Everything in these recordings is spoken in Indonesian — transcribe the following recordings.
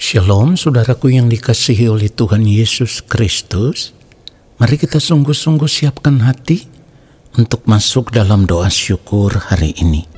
Shalom saudaraku yang dikasihi oleh Tuhan Yesus Kristus. Mari kita sungguh-sungguh siapkan hati untuk masuk dalam doa syukur hari ini.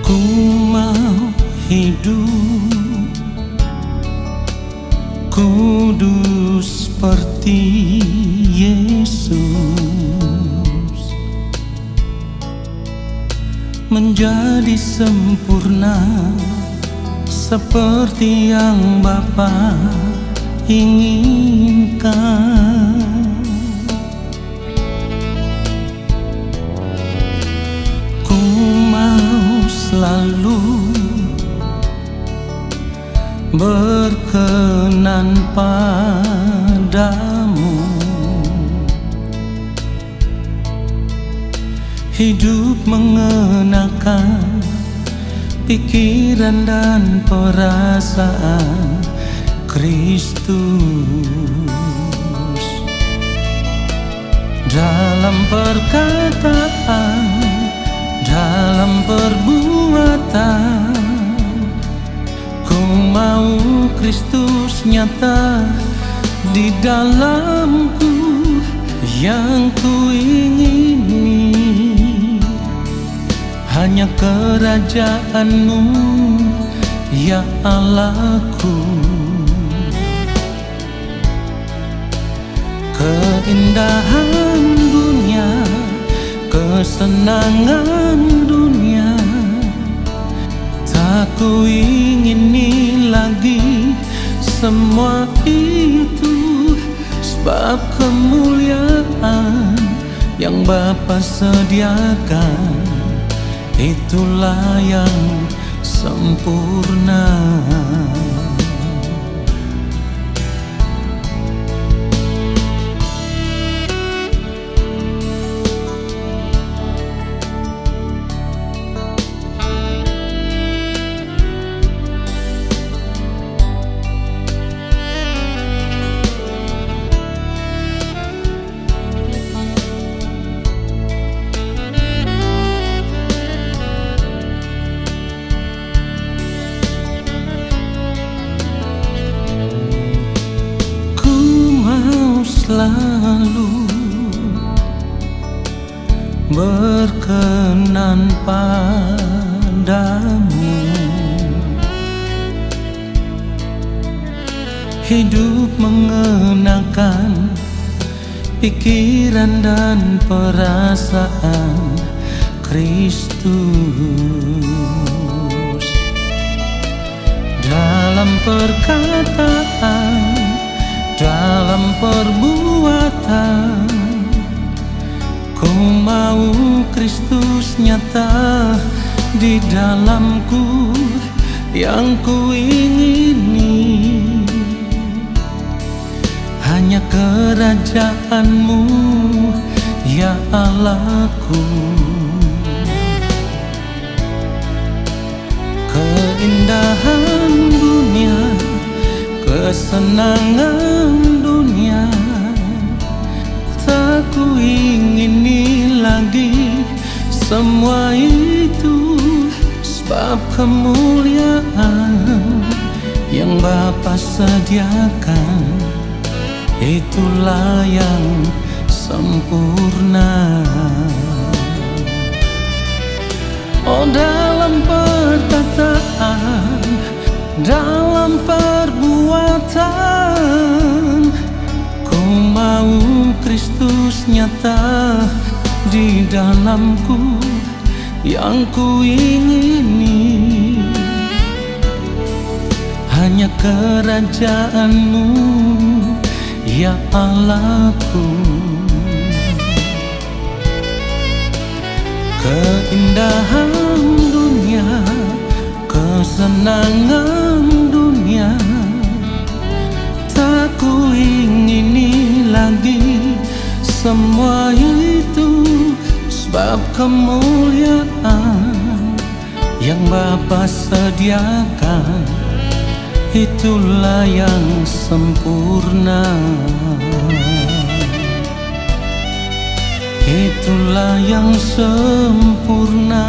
Ku mau hidup kudus seperti Yesus, menjadi sempurna seperti yang Bapa inginkan. Selalu berkenan padamu, hidup mengenakan pikiran dan perasaan Kristus, dalam perkataan, dalam perbuatan. Ku mau Kristus nyata di dalamku, yang ku ingini hanya kerajaan-Mu, ya Allahku. Keindahan dunia, kesenangan dunia, tak ku ingini lagi semua itu, sebab kemuliaan yang Bapa sediakan, itulah yang sempurna. Selalu berkenan padamu, hidup mengenakan pikiran dan perasaan Kristus, dalam perkataan, dalam perbuatan. Ku mau Kristus nyata di dalamku, yang ku ingini hanya kerajaan-Mu, ya Allahku. Keindahan dunia, kesenangan dunia, tak ku ingini lagi semua itu, sebab kemuliaan yang Bapa sediakan, itulah yang sempurna. Oh, dalam perkataan, dalam perbuatan, ku mau Kristus nyata di dalamku, yang ku ingini hanya kerajaan-Mu, ya Allahku. Keindahan dunia, kesenangan dunia, tak kemuliaan yang Bapa sediakan, itulah yang sempurna. Itulah yang sempurna.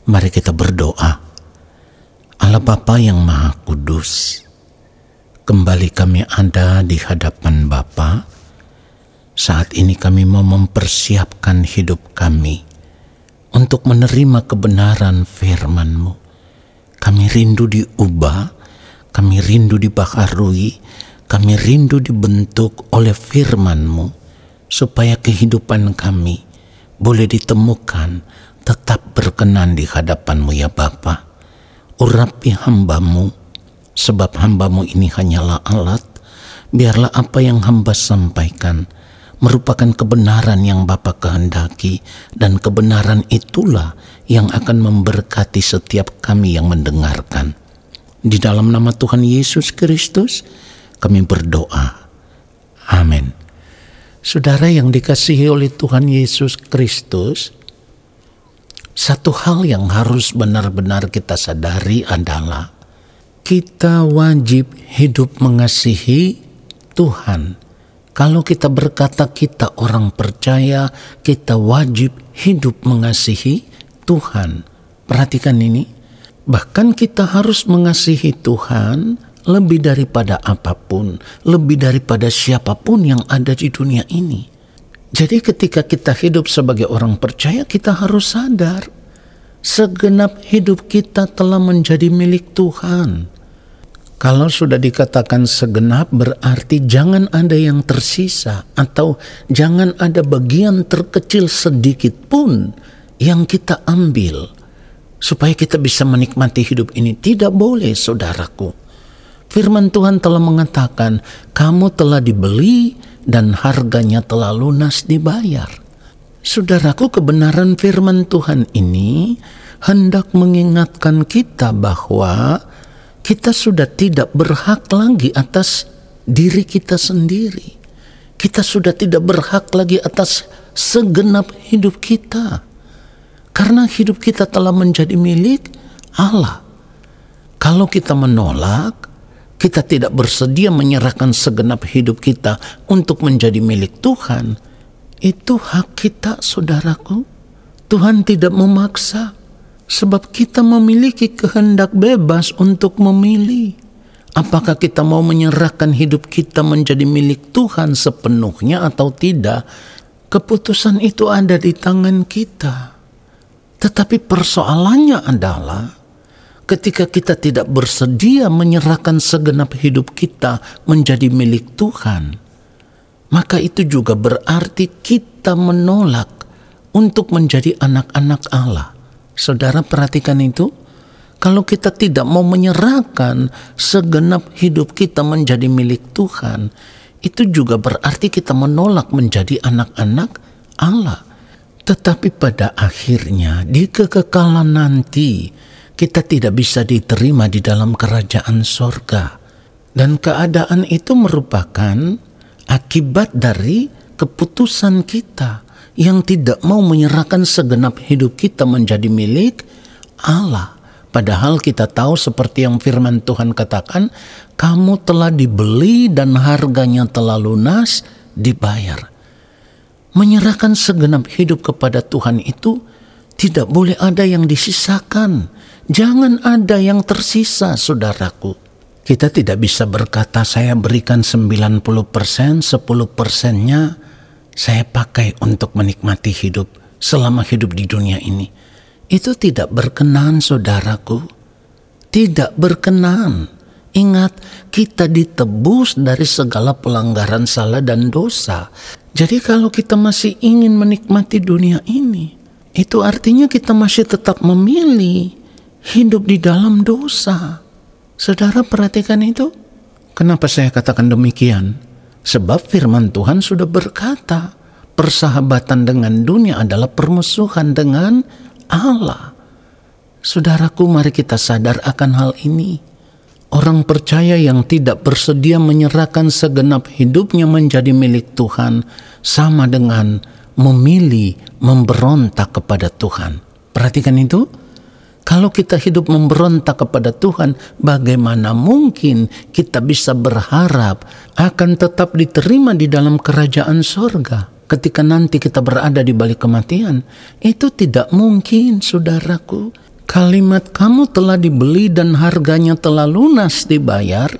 Mari kita berdoa. Allah Bapa yang Maha Kudus, kembali kami ada di hadapan Bapa. Saat ini kami mau mempersiapkan hidup kami untuk menerima kebenaran firman-Mu. Kami rindu diubah, kami rindu dibaharui, kami rindu dibentuk oleh firman-Mu, supaya kehidupan kami boleh ditemukan tetap berkenan di hadapan-Mu ya Bapa. Urapi hamba-Mu, sebab hamba-Mu ini hanyalah alat. Biarlah apa yang hamba sampaikan merupakan kebenaran yang Bapa kehendaki, dan kebenaran itulah yang akan memberkati setiap kami yang mendengarkan. Di dalam nama Tuhan Yesus Kristus kami berdoa. Amin. Saudara yang dikasihi oleh Tuhan Yesus Kristus, satu hal yang harus benar-benar kita sadari adalah kita wajib hidup mengasihi Tuhan. Kalau kita berkata kita orang percaya, kita wajib hidup mengasihi Tuhan. Perhatikan ini, bahkan kita harus mengasihi Tuhan lebih daripada apapun, lebih daripada siapapun yang ada di dunia ini. Jadi ketika kita hidup sebagai orang percaya, kita harus sadar segenap hidup kita telah menjadi milik Tuhan. Kalau sudah dikatakan segenap, berarti jangan ada yang tersisa, atau jangan ada bagian terkecil sedikit pun yang kita ambil supaya kita bisa menikmati hidup ini. Tidak boleh, saudaraku. Firman Tuhan telah mengatakan, kamu telah dibeli dan harganya telah lunas dibayar. Saudaraku, kebenaran firman Tuhan ini hendak mengingatkan kita bahwa kita sudah tidak berhak lagi atas diri kita sendiri. Kita sudah tidak berhak lagi atas segenap hidup kita. Karena hidup kita telah menjadi milik Allah. Kalau kita menolak, kita tidak bersedia menyerahkan segenap hidup kita untuk menjadi milik Tuhan, itu hak kita, saudaraku. Tuhan tidak memaksa, sebab kita memiliki kehendak bebas untuk memilih. Apakah kita mau menyerahkan hidup kita menjadi milik Tuhan sepenuhnya atau tidak? Keputusan itu ada di tangan kita. Tetapi persoalannya adalah ketika kita tidak bersedia menyerahkan segenap hidup kita menjadi milik Tuhan, maka itu juga berarti kita menolak untuk menjadi anak-anak Allah. Saudara, perhatikan itu. Kalau kita tidak mau menyerahkan segenap hidup kita menjadi milik Tuhan, itu juga berarti kita menolak menjadi anak-anak Allah. Tetapi pada akhirnya di kekekalan nanti, kita tidak bisa diterima di dalam kerajaan sorga. Dan keadaan itu merupakan akibat dari keputusan kita yang tidak mau menyerahkan segenap hidup kita menjadi milik Allah. Padahal kita tahu seperti yang firman Tuhan katakan, kamu telah dibeli dan harganya telah lunas dibayar. Menyerahkan segenap hidup kepada Tuhan itu tidak boleh ada yang disisakan. Jangan ada yang tersisa, saudaraku. Kita tidak bisa berkata saya berikan 90%, 10%-nya saya pakai untuk menikmati hidup selama hidup di dunia ini. Itu tidak berkenan, saudaraku. Tidak berkenan. Ingat, kita ditebus dari segala pelanggaran salah dan dosa. Jadi kalau kita masih ingin menikmati dunia ini, itu artinya kita masih tetap memilih hidup di dalam dosa. Saudara, perhatikan itu. Kenapa saya katakan demikian? Sebab firman Tuhan sudah berkata, persahabatan dengan dunia adalah permusuhan dengan Allah. Saudaraku, mari kita sadar akan hal ini. Orang percaya yang tidak bersedia menyerahkan segenap hidupnya menjadi milik Tuhan sama dengan memilih memberontak kepada Tuhan. Perhatikan itu. Kalau kita hidup memberontak kepada Tuhan, bagaimana mungkin kita bisa berharap akan tetap diterima di dalam kerajaan sorga ketika nanti kita berada di balik kematian? Itu tidak mungkin, saudaraku. Kalimat kamu telah dibeli dan harganya telah lunas dibayar,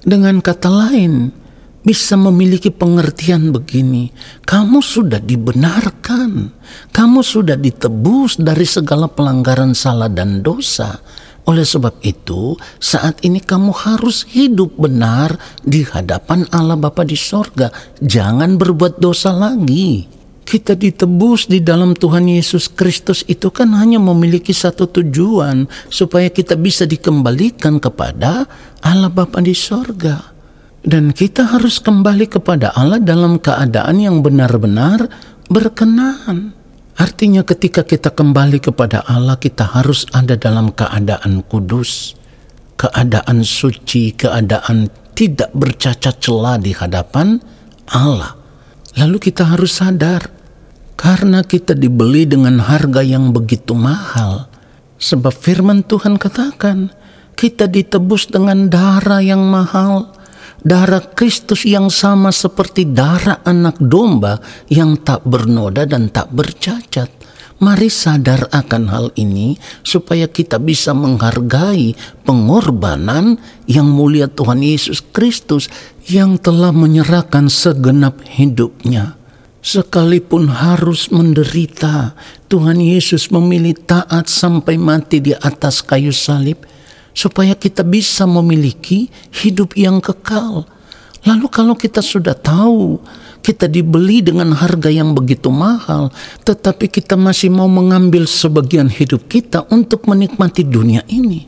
dengan kata lain, bisa memiliki pengertian begini, kamu sudah dibenarkan, kamu sudah ditebus dari segala pelanggaran salah dan dosa. Oleh sebab itu, saat ini kamu harus hidup benar di hadapan Allah Bapa di sorga. Jangan berbuat dosa lagi. Kita ditebus di dalam Tuhan Yesus Kristus itu kan hanya memiliki satu tujuan, supaya kita bisa dikembalikan kepada Allah Bapa di sorga. Dan kita harus kembali kepada Allah dalam keadaan yang benar-benar berkenan. Artinya ketika kita kembali kepada Allah, kita harus ada dalam keadaan kudus, keadaan suci, keadaan tidak bercacat celah di hadapan Allah. Lalu kita harus sadar, karena kita dibeli dengan harga yang begitu mahal. Sebab firman Tuhan katakan, kita ditebus dengan darah yang mahal. Darah Kristus yang sama seperti darah anak domba yang tak bernoda dan tak bercacat. Mari sadar akan hal ini supaya kita bisa menghargai pengorbanan yang mulia Tuhan Yesus Kristus yang telah menyerahkan segenap hidupnya. Sekalipun harus menderita, Tuhan Yesus memilih taat sampai mati di atas kayu salib, supaya kita bisa memiliki hidup yang kekal. Lalu kalau kita sudah tahu kita dibeli dengan harga yang begitu mahal, tetapi kita masih mau mengambil sebagian hidup kita untuk menikmati dunia ini,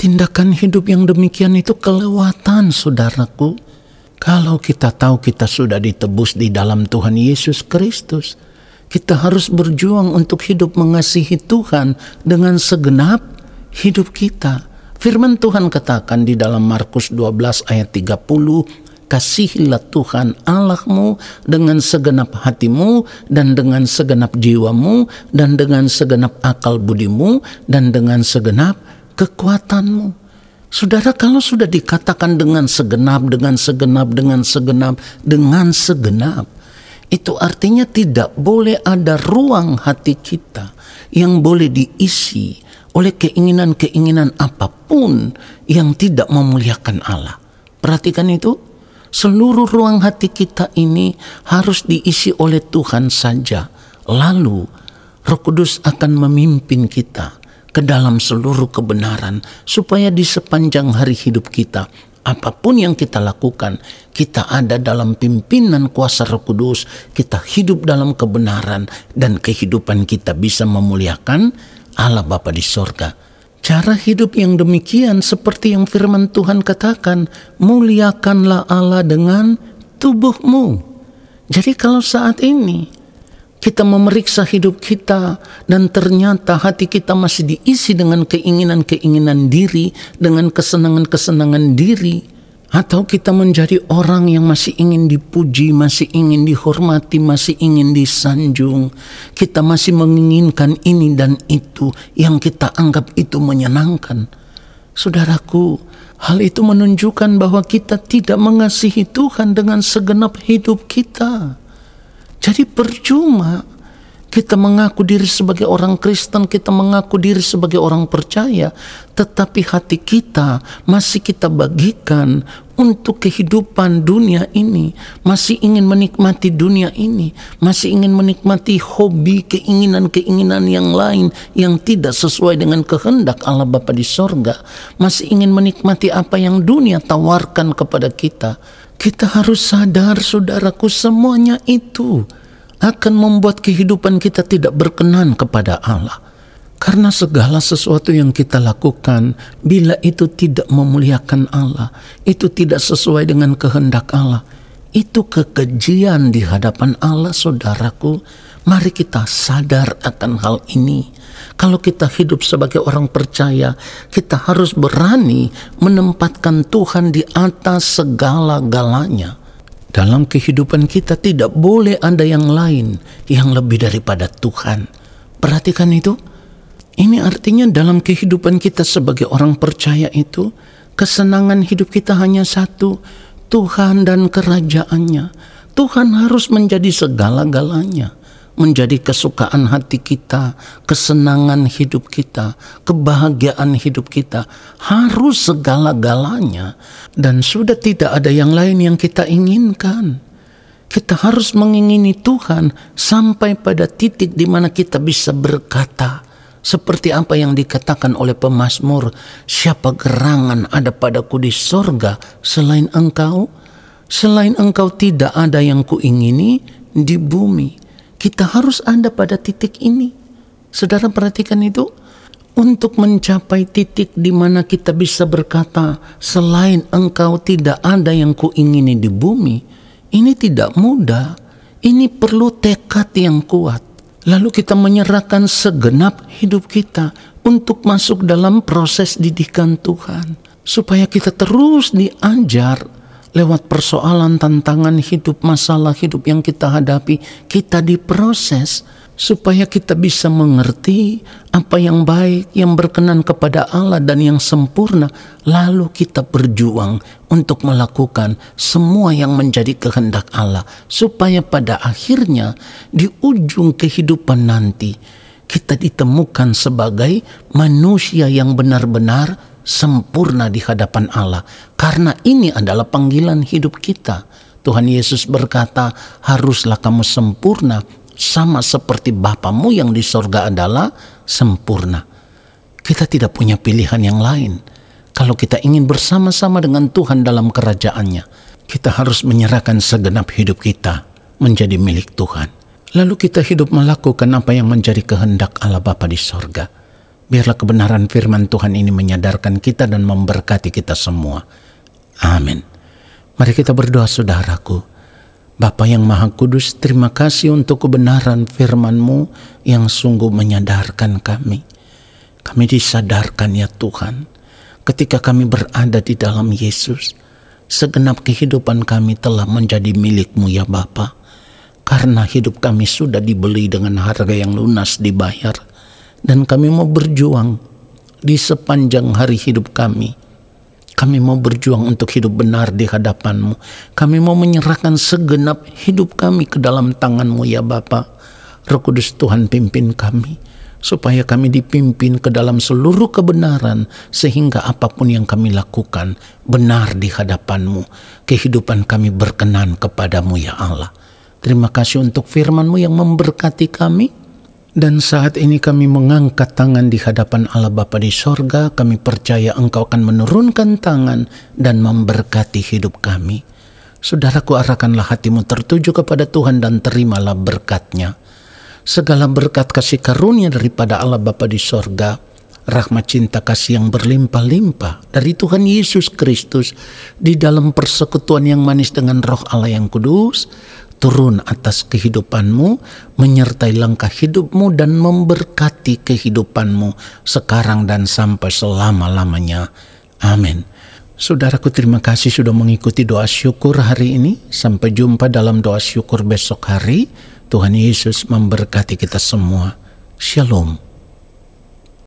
tindakan hidup yang demikian itu kelewatan, saudaraku. Kalau kita tahu kita sudah ditebus di dalam Tuhan Yesus Kristus, kita harus berjuang untuk hidup mengasihi Tuhan dengan segenap hidup kita. Firman Tuhan katakan di dalam Markus 12 ayat 30, kasihilah Tuhan Allahmu dengan segenap hatimu dan dengan segenap jiwamu dan dengan segenap akal budimu dan dengan segenap kekuatanmu. Saudara, kalau sudah dikatakan dengan segenap, itu artinya tidak boleh ada ruang hati kita yang boleh diisi oleh keinginan-keinginan apapun yang tidak memuliakan Allah. Perhatikan itu, seluruh ruang hati kita ini harus diisi oleh Tuhan saja. Lalu Roh Kudus akan memimpin kita ke dalam seluruh kebenaran, supaya di sepanjang hari hidup kita, apapun yang kita lakukan, kita ada dalam pimpinan kuasa Roh Kudus, kita hidup dalam kebenaran, dan kehidupan kita bisa memuliakan Allah Bapa di sorga. Cara hidup yang demikian seperti yang firman Tuhan katakan, muliakanlah Allah dengan tubuhmu. Jadi kalau saat ini kita memeriksa hidup kita dan ternyata hati kita masih diisi dengan keinginan-keinginan diri, dengan kesenangan-kesenangan diri, atau kita menjadi orang yang masih ingin dipuji, masih ingin dihormati, masih ingin disanjung, kita masih menginginkan ini dan itu yang kita anggap itu menyenangkan. Saudaraku, hal itu menunjukkan bahwa kita tidak mengasihi Tuhan dengan segenap hidup kita. Jadi percuma kita mengaku diri sebagai orang Kristen, kita mengaku diri sebagai orang percaya, tetapi hati kita masih kita bagikan untuk kehidupan dunia ini, masih ingin menikmati dunia ini, masih ingin menikmati hobi, keinginan-keinginan yang lain yang tidak sesuai dengan kehendak Allah Bapa di sorga, masih ingin menikmati apa yang dunia tawarkan kepada kita. Kita harus sadar, saudaraku, semuanya itu akan membuat kehidupan kita tidak berkenan kepada Allah. Karena segala sesuatu yang kita lakukan, bila itu tidak memuliakan Allah, itu tidak sesuai dengan kehendak Allah, itu kekejian di hadapan Allah, saudaraku. Mari kita sadar akan hal ini. Kalau kita hidup sebagai orang percaya, kita harus berani menempatkan Tuhan di atas segala-galanya. Dalam kehidupan kita tidak boleh ada yang lain yang lebih daripada Tuhan. Perhatikan itu. Ini artinya dalam kehidupan kita sebagai orang percaya itu, kesenangan hidup kita hanya satu, Tuhan dan kerajaannya. Tuhan harus menjadi segala-galanya, menjadi kesukaan hati kita, kesenangan hidup kita, kebahagiaan hidup kita, harus segala-galanya. Dan sudah tidak ada yang lain yang kita inginkan. Kita harus mengingini Tuhan sampai pada titik di mana kita bisa berkata, seperti apa yang dikatakan oleh pemazmur, siapa gerangan ada padaku di sorga selain Engkau? Selain Engkau tidak ada yang kuingini di bumi. Kita harus ada pada titik ini. Saudara perhatikan itu. Untuk mencapai titik di mana kita bisa berkata, selain Engkau tidak ada yang kuingini di bumi. Ini tidak mudah. Ini perlu tekad yang kuat. Lalu kita menyerahkan segenap hidup kita untuk masuk dalam proses didikan Tuhan. Supaya kita terus diajar lewat persoalan, tantangan hidup, masalah hidup yang kita hadapi, kita diproses supaya kita bisa mengerti apa yang baik, yang berkenan kepada Allah dan yang sempurna. Lalu kita berjuang untuk melakukan semua yang menjadi kehendak Allah, supaya pada akhirnya di ujung kehidupan nanti kita ditemukan sebagai manusia yang benar-benar sempurna di hadapan Allah. Karena ini adalah panggilan hidup kita. Tuhan Yesus berkata, haruslah kamu sempurna sama seperti Bapamu yang di sorga adalah sempurna. Kita tidak punya pilihan yang lain. Kalau kita ingin bersama-sama dengan Tuhan dalam kerajaannya, kita harus menyerahkan segenap hidup kita menjadi milik Tuhan. Lalu kita hidup melakukan apa yang menjadi kehendak Allah Bapa di sorga. Biarlah kebenaran firman Tuhan ini menyadarkan kita dan memberkati kita semua. Amin. Mari kita berdoa saudaraku. Bapa yang Maha Kudus, terima kasih untuk kebenaran firman-Mu yang sungguh menyadarkan kami. Kami disadarkan ya Tuhan, ketika kami berada di dalam Yesus, segenap kehidupan kami telah menjadi milik-Mu ya Bapa. Karena hidup kami sudah dibeli dengan harga yang lunas dibayar. Dan kami mau berjuang di sepanjang hari hidup kami. Kami mau berjuang untuk hidup benar di hadapan-Mu. Kami mau menyerahkan segenap hidup kami ke dalam tangan-Mu ya Bapa. Roh Kudus Tuhan pimpin kami, supaya kami dipimpin ke dalam seluruh kebenaran, sehingga apapun yang kami lakukan benar di hadapan-Mu. Kehidupan kami berkenan kepada-Mu ya Allah. Terima kasih untuk firman-Mu yang memberkati kami. Dan saat ini kami mengangkat tangan di hadapan Allah Bapa di sorga. Kami percaya Engkau akan menurunkan tangan dan memberkati hidup kami. Saudaraku, arahkanlah hatimu tertuju kepada Tuhan dan terimalah berkat-Nya. Segala berkat kasih karunia daripada Allah Bapa di sorga, rahmat cinta kasih yang berlimpah-limpah dari Tuhan Yesus Kristus di dalam persekutuan yang manis dengan Roh Allah yang kudus, turun atas kehidupanmu, menyertai langkah hidupmu dan memberkati kehidupanmu sekarang dan sampai selama-lamanya. Amin. Saudaraku, terima kasih sudah mengikuti doa syukur hari ini. Sampai jumpa dalam doa syukur besok hari. Tuhan Yesus memberkati kita semua. Shalom.